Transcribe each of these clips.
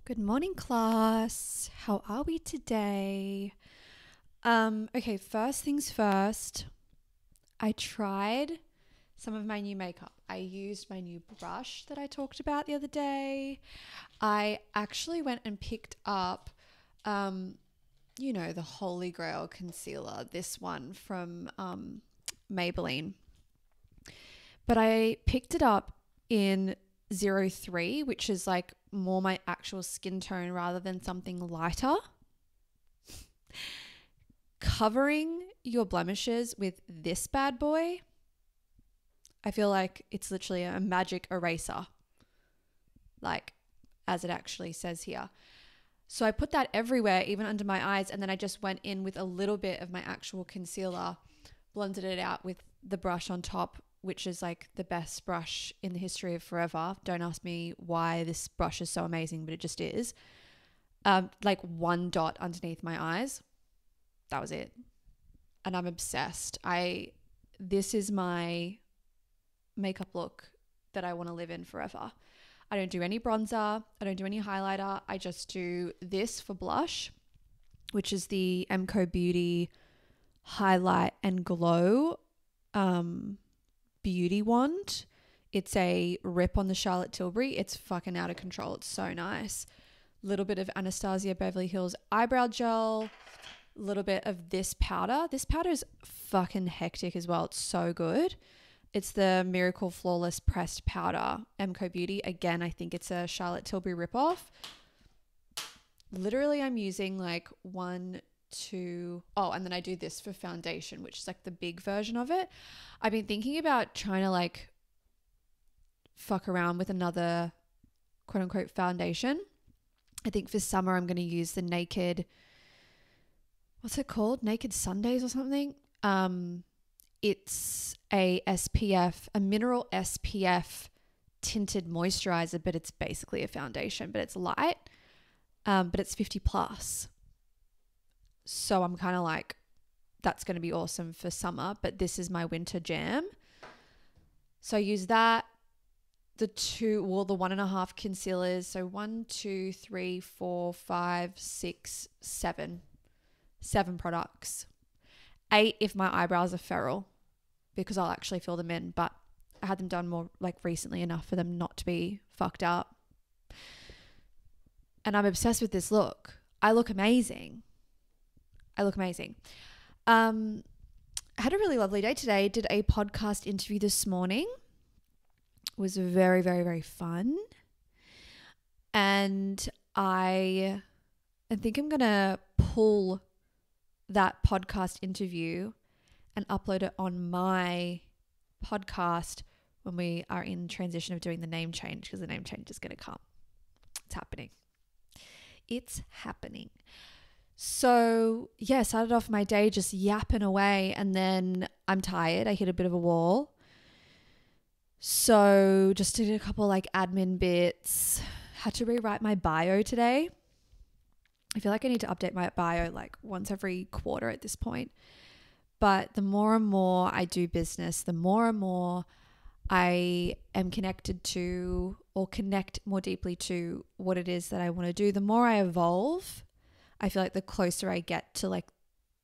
Good morning, class. How are we today? Okay, first things first. I tried some of my new makeup. I used my new brush that I talked about the other day. I actually went and picked up, the Holy Grail concealer, this one from Maybelline. But I picked it up in 03, which is like more my actual skin tone rather than something lighter. Covering your blemishes with this bad boy, I feel like it's literally a magic eraser, like as it actually says here. So I put that everywhere, even under my eyes, and then I just went in with a little bit of my actual concealer, blended it out with the brush on top, which is like the best brush in the history of forever. Don't ask me why this brush is so amazing, but it just is. Like one dot underneath my eyes. That was it. And I'm obsessed. This is my makeup look that I want to live in forever. I don't do any bronzer. I don't do any highlighter. I just do this for blush, which is the MCO Beauty Highlight and Glow Beauty Wand. It's a rip on the Charlotte Tilbury. It's fucking out of control. It's so nice. Little bit of Anastasia Beverly Hills eyebrow gel. Little bit of this powder. This powder is fucking hectic as well. It's so good. It's the Miracle Flawless Pressed Powder, MCO Beauty. Again, I think it's a Charlotte Tilbury ripoff. Literally, I'm using like and then I do this for foundation, which is like the big version of it. I've been thinking about trying to like fuck around with another quote unquote foundation. I think for summer, I'm going to use the Naked, what's it called? Naked Sundays or something. It's a mineral SPF tinted moisturizer, but it's basically a foundation, but it's light, but it's 50 plus. So I'm kind of like, that's going to be awesome for summer, but this is my winter jam. So I use that, the 1.5 concealers. So 1, 2, 3, 4, 5, 6, 7 products. 8 if my eyebrows are feral, because I'll actually fill them in, but I had them done more like recently enough for them not to be fucked up. And I'm obsessed with this look. I look amazing. I had a really lovely day today. Did a podcast interview this morning. It was very, very, very fun. And I think I'm going to pull that podcast interview and upload it on my podcast when we are in transition of doing the name change, because the name change is going to come. It's happening. So yeah, started off my day just yapping away, and then I'm tired. I hit a bit of a wall. So just did a couple like admin bits. Had to rewrite my bio today. I feel like I need to update my bio like once every quarter at this point. But the more and more I do business, the more and more I am connected to, or connect more deeply to, what it is that I want to do. The more I evolve, I feel like the closer I get to like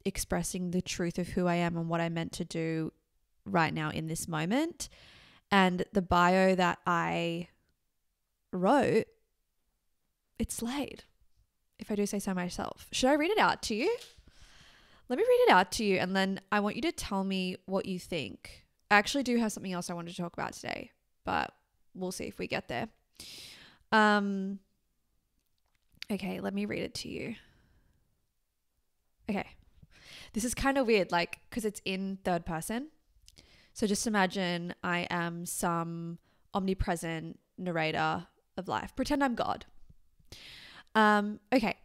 expressing the truth of who I am and what I meant to do right now in this moment. And the bio that I wrote, it's slayed, if I do say so myself. Should I read it out to you? Let me read it out to you, and then I want you to tell me what you think. I actually do have something else I wanted to talk about today, but we'll see if we get there. Okay, let me read it to you. Okay. This is kind of weird, like, because it's in third person. So just imagine I am some omnipresent narrator of life. Pretend I'm God. Okay.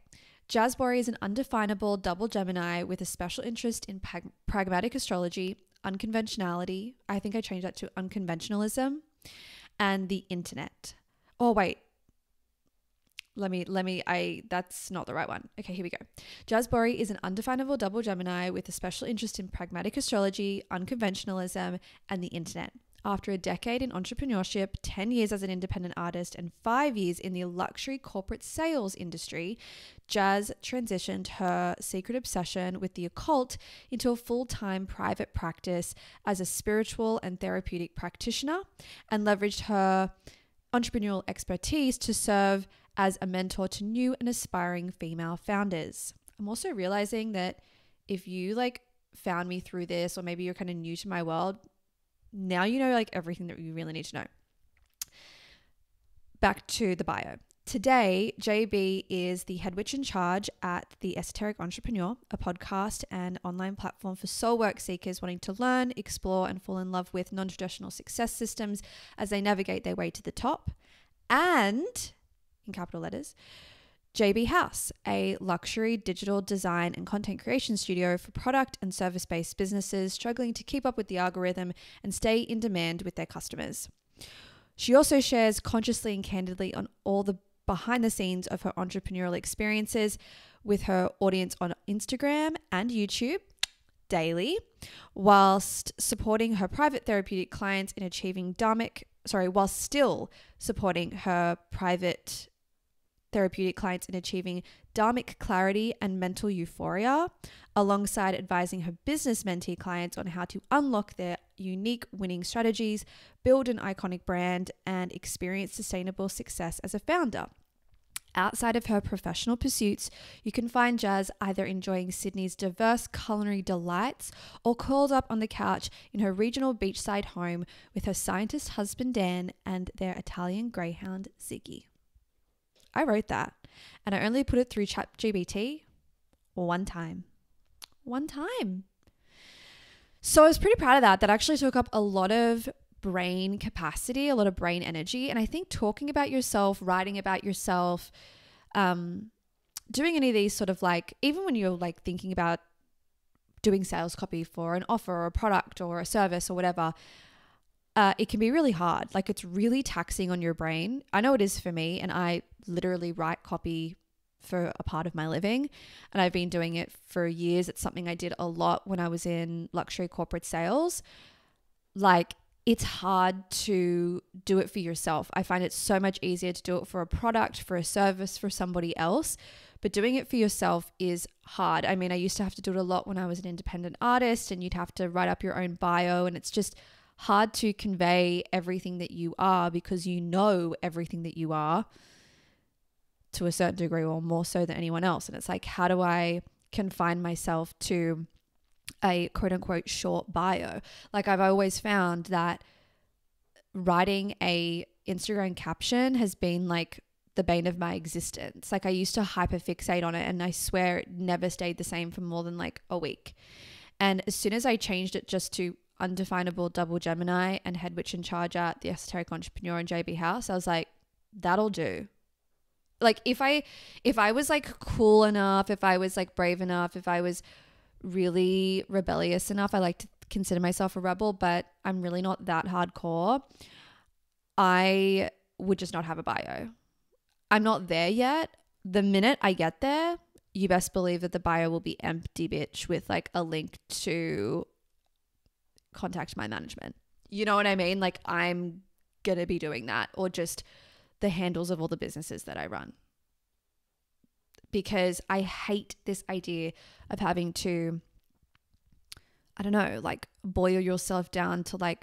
Jazzbori is an undefinable double Gemini with a special interest in pragmatic astrology, unconventionality. I think I changed that to unconventionalism, and the internet. Oh, wait. That's not the right one. Okay, here we go. Jazzbori is an undefinable double Gemini with a special interest in pragmatic astrology, unconventionalism, and the internet. After a decade in entrepreneurship, 10 years as an independent artist, and 5 years in the luxury corporate sales industry, Jazz transitioned her secret obsession with the occult into a full-time private practice as a spiritual and therapeutic practitioner, and leveraged her entrepreneurial expertise to serve as a mentor to new and aspiring female founders. I'm also realizing that if you found me through this, or maybe you're kind of new to my world, now you know everything that you really need to know. Back to the bio. Today, JB is the head witch in charge at The Esoteric Entrepreneur, a podcast and online platform for soul work seekers wanting to learn, explore, and fall in love with non-traditional success systems as they navigate their way to the top. And, in capital letters, JB House, a luxury digital design and content creation studio for product and service-based businesses struggling to keep up with the algorithm and stay in demand with their customers. She also shares consciously and candidly on all the behind the scenes of her entrepreneurial experiences with her audience on Instagram and YouTube daily, whilst supporting her private therapeutic clients in achieving while still supporting her private therapeutic clients in achieving dharmic clarity and mental euphoria, alongside advising her business mentee clients on how to unlock their unique winning strategies, build an iconic brand, and experience sustainable success as a founder. Outside of her professional pursuits, you can find Jazz either enjoying Sydney's diverse culinary delights or curled up on the couch in her regional beachside home with her scientist husband Dan and their Italian greyhound Ziggy. I wrote that, and I only put it through ChatGPT one time. So I was pretty proud of that. That actually took up a lot of brain capacity, a lot of brain energy. And I think talking about yourself, writing about yourself, doing any of these sort of even when you're thinking about doing sales copy for an offer or a product or a service or whatever, it can be really hard. It's really taxing on your brain. I know it is for me, and I literally write copy for a part of my living, and I've been doing it for years. It's something I did a lot when I was in luxury corporate sales. It's hard to do it for yourself. I find it so much easier to do it for a product, for a service, for somebody else, but doing it for yourself is hard. I mean, I used to have to do it a lot when I was an independent artist, and you'd have to write up your own bio, and it's just hard to convey everything that you are because you know everything that you are to a certain degree, or more so than anyone else. And it's how do I confine myself to a quote unquote short bio? I've always found that writing a Instagram caption has been the bane of my existence. I used to hyperfixate on it, and I swear it never stayed the same for more than a week. And as soon as I changed it just to Undefinable Double Gemini and Head Witch in Charge at The Esoteric Entrepreneur and JB House, I was that'll do. If I was cool enough, if I was brave enough, if I was really rebellious enough, I like to consider myself a rebel, but I'm really not that hardcore, I would just not have a bio. I'm not there yet. The minute I get there, you best believe that the bio will be empty, bitch, with a link to contact my management. You know what I mean? I'm going to be doing that, or just the handles of all the businesses that I run. Because I hate this idea of having to, I don't know, boil yourself down to I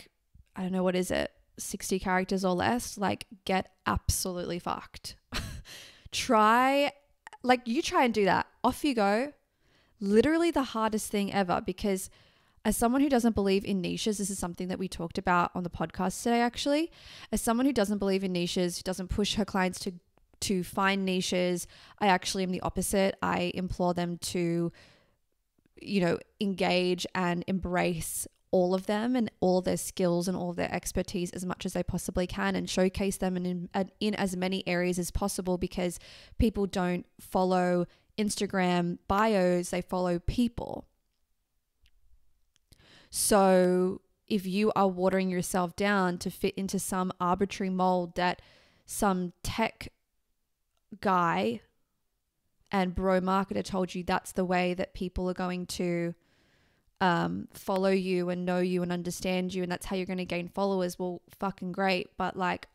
don't know, what is it? 60 characters or less. Get absolutely fucked. Try and do that. Off you go. Literally the hardest thing ever, because as someone who doesn't believe in niches, this is something that we talked about on the podcast today, actually. As someone who doesn't believe in niches, who doesn't push her clients to find niches, I actually am the opposite. I implore them to, engage and embrace all of them and all their skills and all their expertise as much as they possibly can, and showcase them in as many areas as possible, because people don't follow Instagram bios, they follow people. So if you are watering yourself down to fit into some arbitrary mold that some tech guy and bro marketer told you that's the way that people are going to follow you and know you and understand you, and that's how you're going to gain followers, well, fucking great. But like,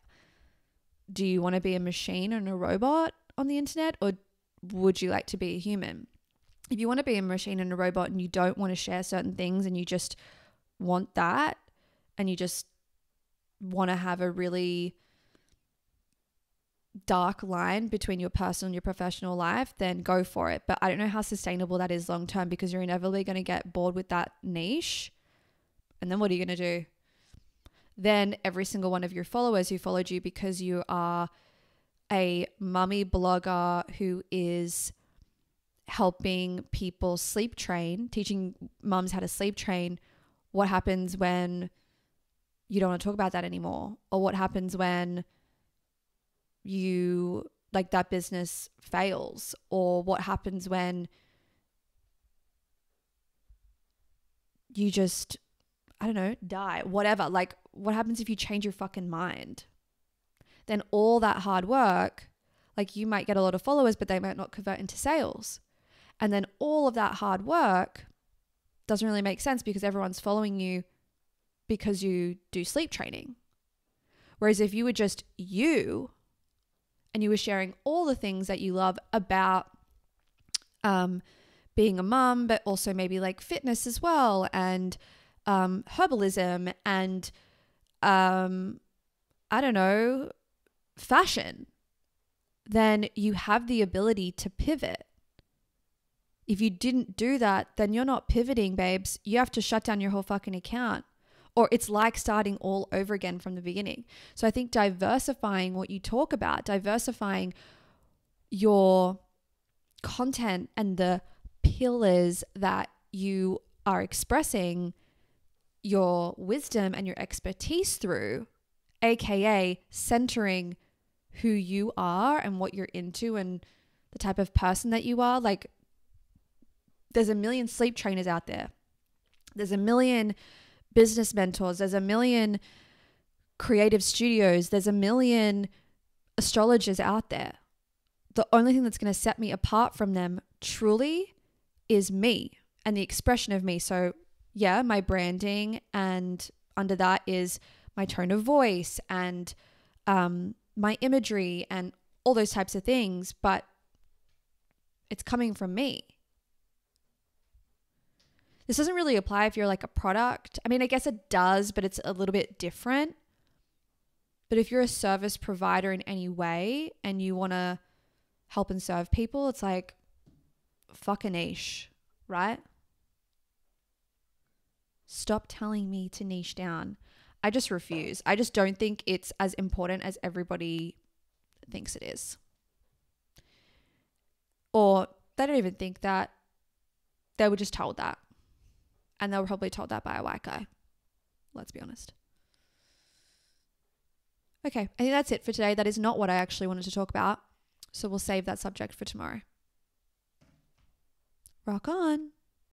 do you want to be a machine and a robot on the internet, or would you like to be a human? If you want to be a machine and a robot and you don't want to share certain things and you just want that and you just want to have a really dark line between your personal and your professional life, then go for it. But I don't know how sustainable that is long term, because you're inevitably going to get bored with that niche. And then what are you going to do? Then every single one of your followers who followed you because you are a mummy blogger who is helping people sleep train, teaching mums how to sleep train, what happens when you don't want to talk about that anymore? Or what happens when you, like, that business fails? Or what happens when you just, I don't know, die, whatever. Like, what happens if you change your fucking mind? Then all that hard work, like, you might get a lot of followers, but they might not convert into sales. And then all of that hard work doesn't really make sense because everyone's following you because you do sleep training. Whereas if you were just you and you were sharing all the things that you love about being a mum, but also maybe like fitness as well, and herbalism, and I don't know, fashion, then you have the ability to pivot. If you didn't do that, then you're not pivoting, babes. You have to shut down your whole fucking account, or it's like starting all over again from the beginning. So I think diversifying what you talk about, diversifying your content and the pillars that you are expressing your wisdom and your expertise through, aka centering who you are and what you're into and the type of person that you are. Like, there's a million sleep trainers out there. There's a million business mentors. There's a million creative studios. There's a million astrologers out there. The only thing that's going to set me apart from them truly is me and the expression of me. So yeah, my branding, and under that is my tone of voice and my imagery and all those types of things, but it's coming from me. This doesn't really apply if you're like a product. I mean, I guess it does, but it's a little bit different. But if you're a service provider in any way and you want to help and serve people, it's like, fuck a niche, right? Stop telling me to niche down. I just refuse. I just don't think it's as important as everybody thinks it is. Or they don't even think that. They were just told that. And they were probably told that by a white guy. Let's be honest. Okay, I think that's it for today. That is not what I actually wanted to talk about. So we'll save that subject for tomorrow. Rock on.